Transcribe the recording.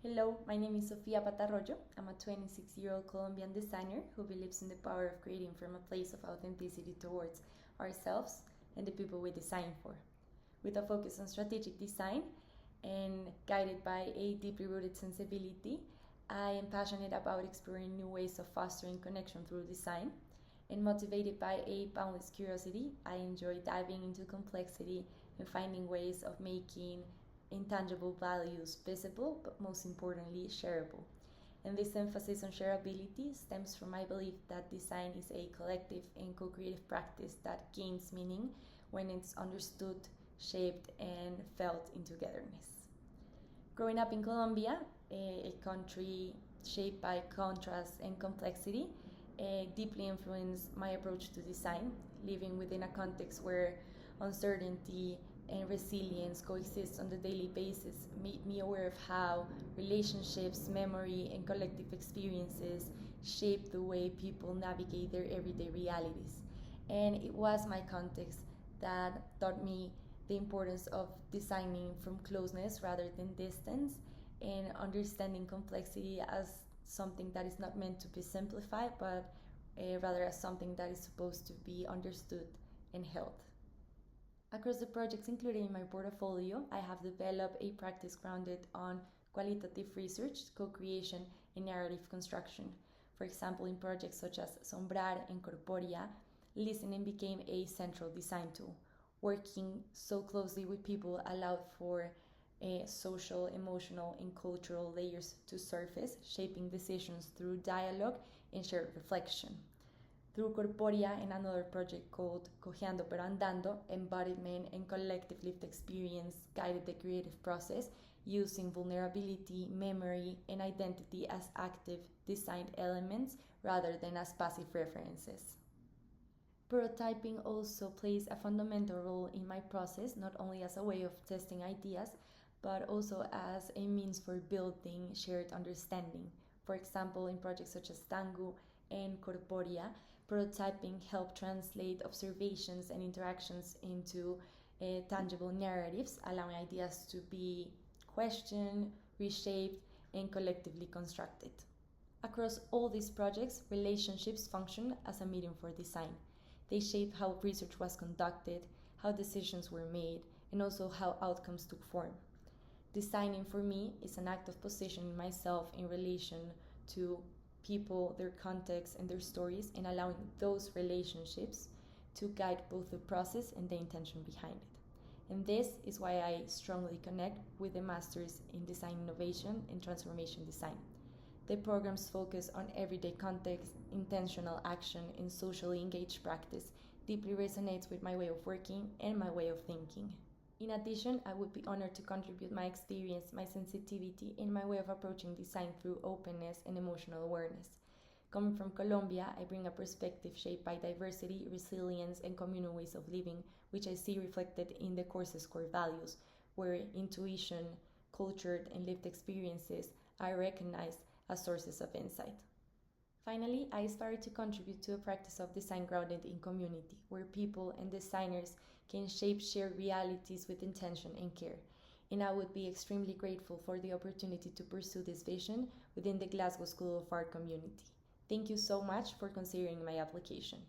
Hello, my name is Sofia Patarroyo. I'm a 26-year-old Colombian designer who believes in the power of creating from a place of authenticity towards ourselves and the people we design for. With a focus on strategic design and guided by a deeply rooted sensibility, I am passionate about exploring new ways of fostering connection through design. And motivated by a boundless curiosity, I enjoy diving into complexity and finding ways of making intangible values visible, but most importantly, shareable. And this emphasis on shareability stems from my belief that design is a collective and co creative practice that gains meaning when it's understood, shaped, and felt in togetherness. Growing up in Colombia, a country shaped by contrast and complexity, deeply influenced my approach to design, living within a context where uncertainty and resilience coexist on the daily basis made me aware of how relationships, memory, and collective experiences shape the way people navigate their everyday realities. And it was my context that taught me the importance of designing from closeness rather than distance, and understanding complexity as something that is not meant to be simplified, but rather as something that is supposed to be understood and held. Across the projects included in my portfolio, I have developed a practice grounded on qualitative research, co-creation, and narrative construction. For example, in projects such as Sombrar and Corporia, listening became a central design tool. Working so closely with people allowed for social, emotional, and cultural layers to surface, shaping decisions through dialogue and shared reflection. Through Corporia and another project called Cojeando pero Andando, embodiment and collective lived experience guided the creative process, using vulnerability, memory, and identity as active designed elements rather than as passive references. Prototyping also plays a fundamental role in my process, not only as a way of testing ideas, but also as a means for building shared understanding. For example, in projects such as Tango and Corporia, prototyping helped translate observations and interactions into tangible narratives, allowing ideas to be questioned, reshaped, and collectively constructed. Across all these projects, relationships function as a medium for design. They shape how research was conducted, how decisions were made, and also how outcomes took form. Designing for me is an act of positioning myself in relation to people, their contexts, and their stories, and allowing those relationships to guide both the process and the intention behind it. And this is why I strongly connect with the Masters in Design Innovation and Transformation Design. The program's focus on everyday context, intentional action, and socially engaged practice deeply resonates with my way of working and my way of thinking. In addition, I would be honored to contribute my experience, my sensitivity, and my way of approaching design through openness and emotional awareness. Coming from Colombia, I bring a perspective shaped by diversity, resilience, and communal ways of living, which I see reflected in the course's core values, where intuition, cultured, and lived experiences are recognized as sources of insight. Finally, I aspire to contribute to a practice of design grounded in community, where people and designers can shape shared realities with intention and care. And I would be extremely grateful for the opportunity to pursue this vision within the Glasgow School of Art community. Thank you so much for considering my application.